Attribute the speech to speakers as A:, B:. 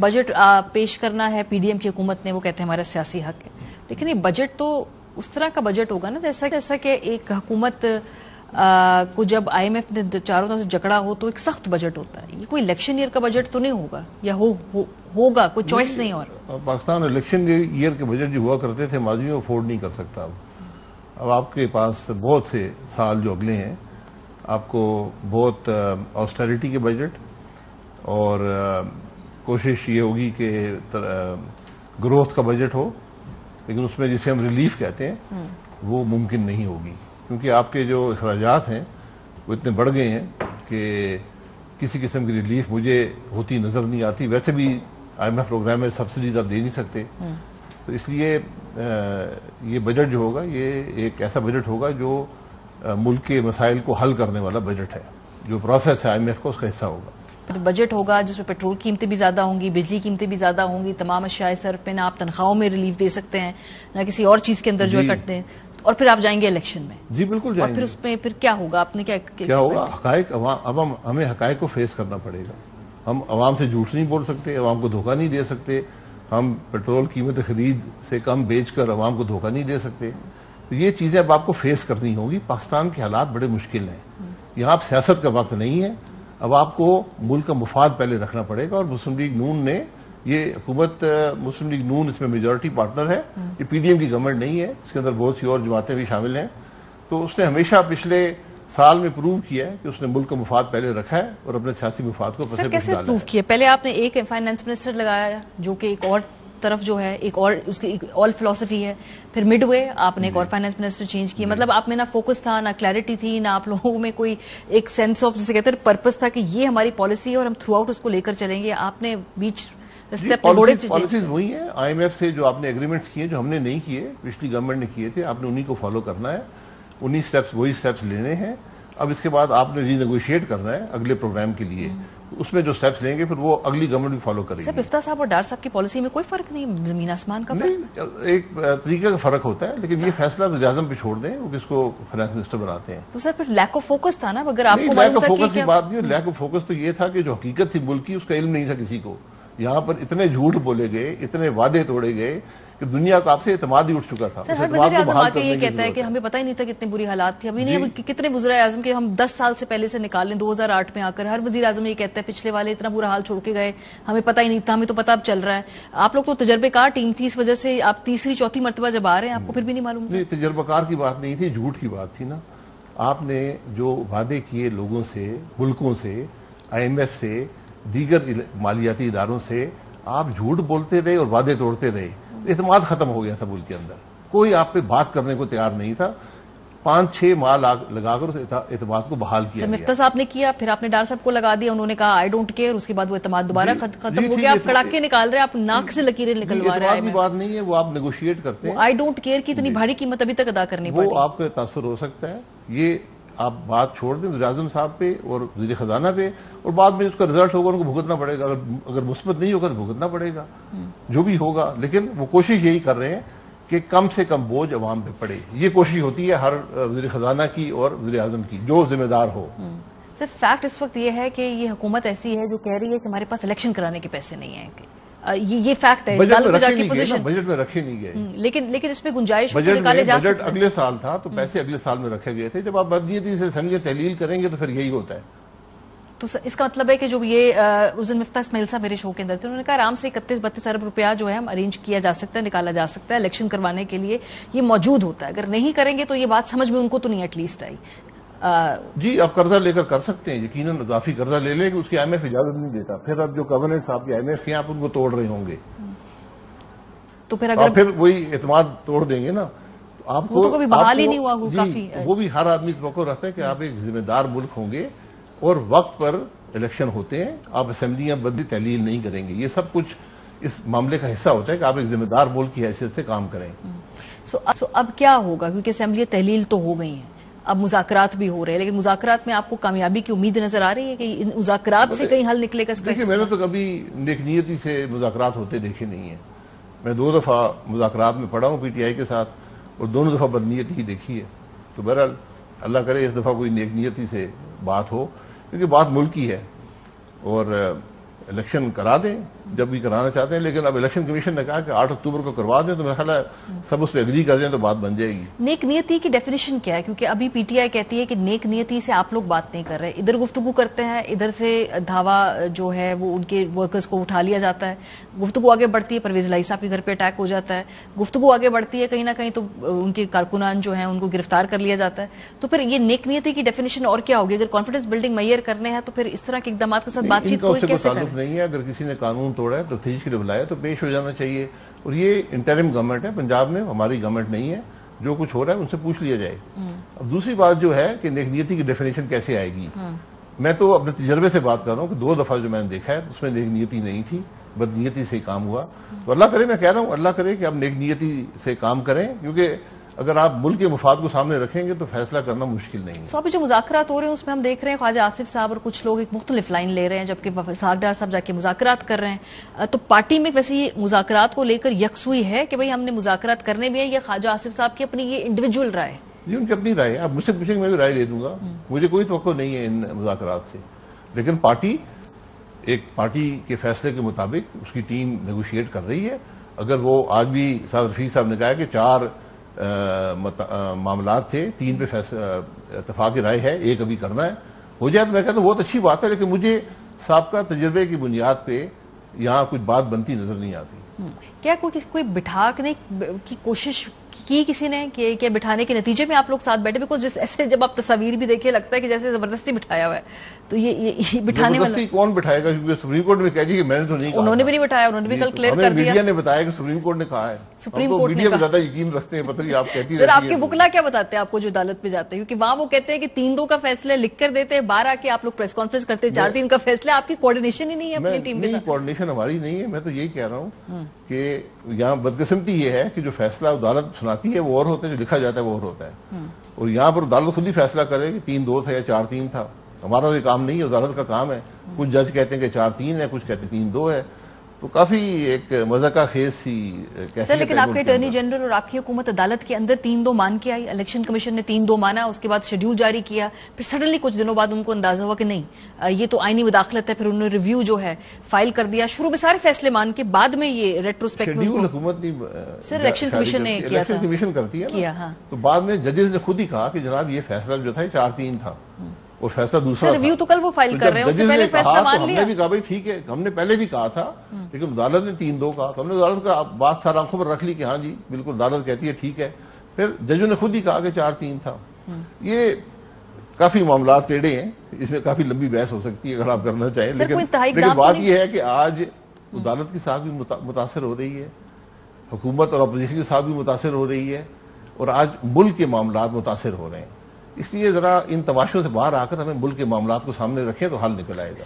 A: Budget پیش کرنا ہے پی ڈی ایم کی حکومت نے، وہ کہتے ہیں ہمارا سیاسی حق ہے، لیکن یہ بجٹ تو اس طرح کا بجٹ ہوگا نا جیسا کہ ایک حکومت کو جب آئی ایم ایف نے چاروں طرف سے جکڑا ہو تو ایک سخت بجٹ ہوتا ہے. یہ کوئی الیکشن ایئر کا بجٹ تو نہیں ہوگا، یا ہوگا کوئی چوائس نہیں. اور
B: پاکستان الیکشن ایئر کے بجٹ جو ہوا کرتے تھے ماضی میں افورڈ نہیں کر سکتا. اب آپ کے پاس بہت سے سال جو اگلے ہیں، آپ کو بہت آسٹیرٹی کے بجٹ اور کوشش یہ ہوگی کہ گروتھ کا بجٹ ہو، لیکن اس میں جسے ہم ریلیف کہتے ہیں وہ ممکن نہیں ہوگی، کیونکہ آپ کے جو اخراجات ہیں وہ اتنے بڑھ گئے ہیں کہ کسی قسم کی ریلیف مجھے ہوتی نظر نہیں آتی. ویسے بھی آئی ایم ایف پروگرام میں سبسڈیز آپ دے نہیں سکتے، تو اس لیے یہ بجٹ جو ہوگا یہ ایک ایسا بجٹ ہوگا جو ملک کے مسائل کو حل کرنے والا بجٹ ہے. جو پروسیس ہے آئی ایم ایف کا اس کا حصہ ہوگا.
A: بجٹ ہوگا جس میں پیٹرول قیمتیں بھی زیادہ ہوں گی، بجلی قیمتیں بھی زیادہ ہوں گی، تمام اشیاء صرف پہ نہ آپ تنخواہوں میں ریلیف دے سکتے ہیں نہ کسی اور چیز کے اندر جو ہے کٹتے ہیں، اور پھر آپ جائیں گے الیکشن میں.
B: جی بالکل جائیں گے.
A: اور پھر اس میں پھر کیا ہوگا؟ آپ نے
B: کیا ہوگا؟ حقائق اب ہمیں حقائق کو فیس کرنا پڑے گا. ہم عوام سے جھوٹ نہیں بول سکتے، عوام کو دھوکہ نہیں دے سکتے. ہم پیٹرول قیمت خرید سے کم بیچ کر عوام کو دھوکہ نہیں دے سکتے. تو یہ چیزیں اب آپ کو فیس کرنی ہوں گی. پاکستان کے حالات بڑے مشکل ہیں، یہاں اب سیاست کا وقت نہیں ہے. اب آپ کو ملک کا مفاد پہلے رکھنا پڑے گا، اور مسلم لیگ نون نے یہ حکومت، مسلم لیگ نون اس میں میجورٹی پارٹنر ہے، یہ پی ڈی ایم کی گورنمنٹ نہیں ہے، اس کے اندر بہت سی اور جماعتیں بھی شامل ہیں. تو اس نے ہمیشہ پچھلے سال میں پروو کیا ہے کہ اس نے ملک کا مفاد پہلے رکھا ہے اور اپنے سیاسی مفاد کو پسے پش ڈالا ہے.
A: پروو کیا؟ پہلے آپ نے ایک فائنانس منسٹر لگایا جو کہ ایک اور طرف جو ہے ایک اور اس کی آل فلسفی ہے، پھر مڈ وے آپ نے ایک اور فائنانس منسٹر چینج کیا. مطلب آپ میں نہ فوکس تھا، نہ کلیئرٹی تھی، نہ آپ لوگوں میں کوئی ایک سینس آف جسے کہتے ہیں پرپس تھا کہ یہ ہماری پالیسی ہے اور ہم تھرو آؤٹ اس کو لے کر چلیں گے. آپ نے بیچ
B: پالیسیز وہی ہیں آئی ایم ایف سے جو آپ نے ایگریمنٹس کیے، جو ہم نے نہیں کیے، پچھلی گورنمنٹ نے کیے تھے، آپ نے انہی کو فالو کرنا ہے. انہی سٹیپس وہی سٹیپس لینے ہیں. اب اس کے بعد آپ نے ری نیگوشیٹ کرنا ہے اگلے پروگرام کے لیے. اس میں جو سٹیپس لیں گے پھر وہ اگلی گورنمنٹ بھی فالو کرے گی.
A: سر افتاح صاحب اور ڈار صاحب کی پالیسی میں کوئی فرق نہیں، زمین آسمان کا
B: نہیں، ایک طریقے کا فرق ہوتا ہے، لیکن یہ فیصلہ وزیر اعظم پہ چھوڑ دیں، وہ کس کو فائنانس منسٹر بناتے ہیں.
A: تو سر پھر لیک آف فوکس تھا نا. اگر آپ کو
B: لیک آف فوکس کی بات نہیں، لیک آف فوکس تو یہ تھا کہ جو حقیقت تھی ملک کی اس کا علم نہیں تھا کسی کو. یہاں پر اتنے جھوٹ بولے گئے، اتنے وعدے توڑے گئے کہ دنیا کو آپ سے اعتماد ہی اٹھ چکا تھا.
A: سر ہر وزیر اعظم آ کے یہ کہتا ہے کہ ہمیں پتہ ہی نہیں تھا کہ اتنی بری حالات تھی. ابھی نہیں کتنے وزراء اعظم کے ہم 10 سال سے پہلے سے نکال لیں، 2008 میں آ کر ہر وزیر اعظم یہ کہتا ہے پچھلے والے اتنا برا حال چھوڑ کے گئے، ہمیں پتہ ہی نہیں تھا، ہمیں تو پتہ اب چل رہا ہے. آپ لوگ تو تجربے کار ٹیم تھی، اس وجہ سے آپ تیسری چوتھی مرتبہ جب آ رہے ہیں آپ کو پھر بھی نہیں معلوم.
B: نہیں، تجربہ کار کی بات نہیں تھی، جھوٹ کی بات تھی نا. آپ نے جو وعدے کیے لوگوں سے، ملکوں سے، آئی ایم ایف سے، دیگر مالیاتی اداروں سے، آپ جھوٹ بولتے رہے اور وعدے توڑتے رہے. اعتماد ختم ہو گیا تھا ملک کے اندر. کوئی آپ پہ بات کرنے کو تیار نہیں تھا. 5-6 ماہ لگا کر اس اعتماد کو بحال کیا گیا.
A: مفتاح صاحب نے کیا، پھر آپ نے ڈار صاحب کو لگا دیا، انہوں نے کہا آئی ڈونٹ کیئر. اس کے بعد وہ اعتماد دوبارہ ختم ہو گیا. آپ کڑاکے نکال رہے ہیں، آپ ناک سے لکیریں نکلوا رہے ہیں.
B: اعتماد کی بات نہیں ہے، وہ آپ نیگوشیٹ کرتے ہیں.
A: آئی ڈونٹ کیئر کی اتنی بھاری قیمت ابھی تک ادا کرنی پڑی.
B: وہ آپ کا تاثر ہو سکتا ہے. یہ آپ بات چھوڑ دیں وزیر اعظم صاحب پہ اور وزیر خزانہ پہ، اور بعد میں اس کا رزلٹ ہوگا ان کو بھگتنا پڑے گا. اگر مثبت نہیں ہوگا تو بھگتنا پڑے گا جو بھی ہوگا. لیکن وہ کوشش یہی کر رہے ہیں کہ کم سے کم بوجھ عوام پہ پڑے. یہ کوشش ہوتی ہے ہر وزیر خزانہ کی اور وزیر اعظم کی، جو ذمہ دار ہو.
A: سر فیکٹ اس وقت یہ ہے کہ یہ حکومت ایسی ہے جو کہہ رہی ہے کہ ہمارے پاس الیکشن کرانے کے پیسے نہیں ہیں. یہ فیکٹ ہے.
B: بجٹ میں رکھے نہیں گئے،
A: لیکن اس میں گنجائش نکالے جا سکتے.
B: بجٹ اگلے سال تھا تو پیسے اگلے سال میں رکھے گئے تھے. جب آپ بدنیتی سے سمجھے تحلیل کریں گے تو پھر یہی ہوتا ہے.
A: تو اس کا مطلب ہے کہ جو یہ اس دن مفتاح اسماعیل صاحب میرے شو کے اندر تھے، انہوں نے کہا آرام سے 31-32 ارب روپیہ جو ہے ہم ارینج کیا جا سکتا ہے، نکالا جا سکتا ہے الیکشن کروانے کے لیے. یہ موجود ہوتا ہے. اگر نہیں کریں گے تو یہ بات سمجھ میں ان کو تو نہیں ایٹ لیسٹ آئی.
B: جی آپ قرضہ لے کر سکتے ہیں، یقیناً اضافی قرضہ لے لیں کہ اس کی آئی ایم ایف اجازت نہیں دیتا. پھر اب جو گورننس آپ کی آئی ایم ایف کی آپ ان کو توڑ رہے ہوں گے
A: تو پھر
B: وہی اعتماد توڑ دیں گے نا. آپ کو
A: کبھی بحال ہی نہیں ہوا کافی.
B: وہ بھی ہر آدمی توقع رکھتا ہے کہ آپ ایک ذمہ دار ملک ہوں گے اور وقت پر الیکشن ہوتے ہیں. آپ اسمبلیاں بدلی تحلیل نہیں کریں گے. یہ سب کچھ اس معاملے کا حصہ ہوتا ہے کہ آپ ایک ذمہ دار ملک کی حیثیت سے کام کریں.
A: سو اب کیا ہوگا؟ کیونکہ اسمبلی تحلیل تو ہو گئی ہیں، اب مذاکرات بھی ہو رہے ہیں، لیکن مذاکرات میں آپ کو کامیابی کی امید نظر آ رہی ہے کہ ان مذاکرات سے کہیں حل نکلے گا؟
B: دیکھیے میں نے تو کبھی نیک نیتی سے مذاکرات ہوتے دیکھے نہیں ہیں. میں 2 دفعہ مذاکرات میں پڑھا ہوں پی ٹی آئی کے ساتھ اور دونوں دفعہ بدنیتی ہی دیکھی ہے. تو بہرحال اللہ کرے اس دفعہ کوئی نیک نیتی سے بات ہو، کیونکہ بات ملک کی ہے. اور الیکشن کرا دیں جب بھی کرانا چاہتے ہیں، لیکن اب الیکشن کمیشن نے کہا کہ 8 اکتوبر کو کروا دیں، تو میرا خیال ہے سب اس پہ اگری کر جائیں تو بات بن جائے گی۔
A: نیک نیتی کی ڈیفینیشن کیا ہے؟ کیونکہ ابھی پی ٹی آئی کہتی ہے کہ نیک نیتی سے آپ لوگ بات نہیں کر رہے، ادھر گفتگو کرتے ہیں، ادھر سے دھاوا جو ہے وہ ان کے ورکرز کو اٹھا لیا جاتا ہے، گفتگو آگے بڑھتی ہے، پرویز الہی صاحب کے گھر پہ اٹیک ہو جاتا ہے، گفتگو آگے بڑھتی ہے، کہیں نہ کہیں تو ان کے کارکنان جو ہیں ان کو گرفتار کر لیا جاتا ہے۔ تو پھر یہ نیک نیتی کی ڈیفینیشن اور کیا ہوگی؟ اگر کانفیڈنس بلڈنگ میئر کرنے ہیں تو پھر اس طرح کے اقدامات کے ساتھ بات چیت کوئی کیسے کرے؟
B: تعلق نہیں ہے، اگر کسی نے قانون توڑا ہے تفتیش کے لیے بلایا تو پیش ہو جانا چاہیے، اور یہ انٹرم گورنمنٹ ہے پنجاب میں، ہماری گورنمنٹ نہیں ہے، جو کچھ ہو رہا ہے ان سے پوچھ لیا جائے۔ اب دوسری بات جو ہے کہ نیک نیتی کی ڈیفینیشن کیسے آئے گی، میں تو اپنے تجربے سے بات کر رہا ہوں کہ 2 دفعہ جو میں نے دیکھا ہے اس میں نیک نیتی نہیں تھی، بد نیتی سے کام ہوا، تو اللہ کرے، میں کہہ رہا ہوں اللہ کرے کہ اب نیک نیتی سے کام کریں، کیونکہ اگر آپ ملک کے مفاد کو سامنے رکھیں گے تو فیصلہ کرنا مشکل نہیں ہے۔
A: سو ابھی جو مذاکرات ہو رہے ہیں اس میں ہم دیکھ رہے ہیں خواجہ آصف صاحب اور کچھ لوگ ایک مختلف لائن لے رہے ہیں، جبکہ اسحاق ڈار صاحب جا کے مذاکرات کر رہے ہیں۔ تو پارٹی میں ویسے یہ مذاکرات کو لے کر یکسوئی ہے کہ بھئی ہم نے مذاکرات کرنے بھی ہیں، یا خواجہ آصف صاحب کی اپنی یہ انڈیویجول رائے؟
B: یہ ان کی اپنی رائے ہے، آپ مجھ سے پوچھیں گے میں بھی رائے دے دوں گا، مجھے کوئی توقع نہیں ہے ان مذاکرات سے، لیکن پارٹی کے فیصلے کے مطابق اس کی ٹیم نیگوشیٹ کر رہی ہے۔ اگر وہ آج بھی سعد رفیق صاحب نے کہا کہ 4 معاملات تھے، 3 پہ اتفاق کی رائے ہے، 1 ابھی کرنا ہے، ہو جائے تو میں کہتا ہوں بہت اچھی بات ہے، لیکن مجھے سابقہ تجربے کی بنیاد پہ یہاں کچھ بات بنتی نظر نہیں آتی۔
A: کیا کوئی بٹھانے کی کوشش کی کسی نے کہ کیا بٹھانے کے نتیجے میں آپ لوگ ساتھ بیٹھے؟ بیکاز ایسے جب آپ تصاویر بھی دیکھیں لگتا ہے کہ جیسے زبردستی بٹھایا ہوا ہے، تو یہ بٹھانے والا
B: زبردستی کون بٹھائے گا؟ کیونکہ سپریم کورٹ میں کہہ دی کہ میں نے تو نہیں کہا،
A: انہوں نے بھی نہیں بٹھایا، انہوں نے بھی کل کلیئر کر دیا،
B: میڈیا نے بتایا کہ سپریم کورٹ نے کہا ہے،
A: سپریم کورٹ نے
B: میڈیا پہ زیادہ یقین رکھتے ہیں، پتہ نہیں آپ کہتی
A: سر آپ کے وکلا کیا بتاتے ہیں آپ کو جو عدالت میں جاتے ہیں؟ کیونکہ وہاں وہ کہتے ہیں کہ 3-2 کا فیصلہ لکھ کر دیتے ہیں، 12 کے آپ لوگ پریس کانفرنس کرتے ہیں، 4-3 کا فیصلہ، آپ کی کوارڈینیشن ہی نہیں ہے اپنی ٹیم کے ساتھ۔
B: کوارڈینیشن ہماری نہیں ہے، میں تو یہی کہہ رہا ہوں کہ یہاں بدقسمتی یہ ہے کہ جو فیصلہ عدالت سناتی ہے وہ اور ہوتا ہے، جو لکھا جاتا ہے وہ اور ہوتا ہے، اور یہاں پر عدالت خود ہی فیصلہ کرے کہ 3-2 تھا یا 4-3 تھا، ہمارا تو یہ کام نہیں ہے، عدالت کا کام ہے۔ کچھ جج کہتے ہیں کہ 4-3 ہے، کچھ کہتے ہیں 3-2 ہے، تو کافی ایک مذاقہ خیز سی
A: سر، لیکن آپ کے اٹارنی جنرل اور آپ کی حکومت عدالت کے اندر 3-2 مان کے آئی، الیکشن کمیشن نے 3-2 مانا، اس کے بعد شیڈیول جاری کیا، پھر سڈنلی کچھ دنوں بعد ان کو اندازہ ہوا کہ نہیں یہ تو آئینی مداخلت ہے، پھر انہوں نے ریویو جو ہے فائل کر دیا، شروع میں سارے فیصلے مان کے بعد میں یہ ریٹروسپیکٹ
B: شیڈیول حکومت نہیں،
A: سر الیکشن کمیشن نے کیا تھا،
B: الیکشن کمیشن کرتی ہے
A: کیا، ہاں،
B: تو بعد میں ججز نے خود ہی کہا کہ جناب یہ فیصلہ جو تھا 4-3 تھا اور فیصلہ دوسرا
A: سر ریویو تو کل وہ فائل کر رہے ہیں، اس سے پہلے فیصلہ مان لیا۔
B: ہم نے بھی کہا بھائی ٹھیک ہے، ہم نے پہلے بھی کہا تھا، لیکن عدالت نے 3-2 کہا، تو ہم نے عدالت کا بات سارا آنکھوں پر رکھ لی کہ ہاں جی بالکل عدالت کہتی ہے ٹھیک ہے، پھر ججوں نے خود ہی کہا کہ 4-3 تھا۔ یہ کافی معاملات ٹیڑھے ہیں، اس میں کافی لمبی بحث ہو سکتی ہے اگر آپ کرنا چاہیں، لیکن بات یہ ہے کہ آج عدالت کی ساتھ بھی متاثر ہو رہی ہے، حکومت اور اپوزیشن کے ساتھ بھی متاثر ہو رہی ہے، اور آج ملک کے معاملات متاثر ہو رہے ہیں، اس لیے ذرا ان تماشوں سے باہر آ کر ہمیں ملک کے معاملات کو سامنے رکھیں تو حل نکل آئے گا۔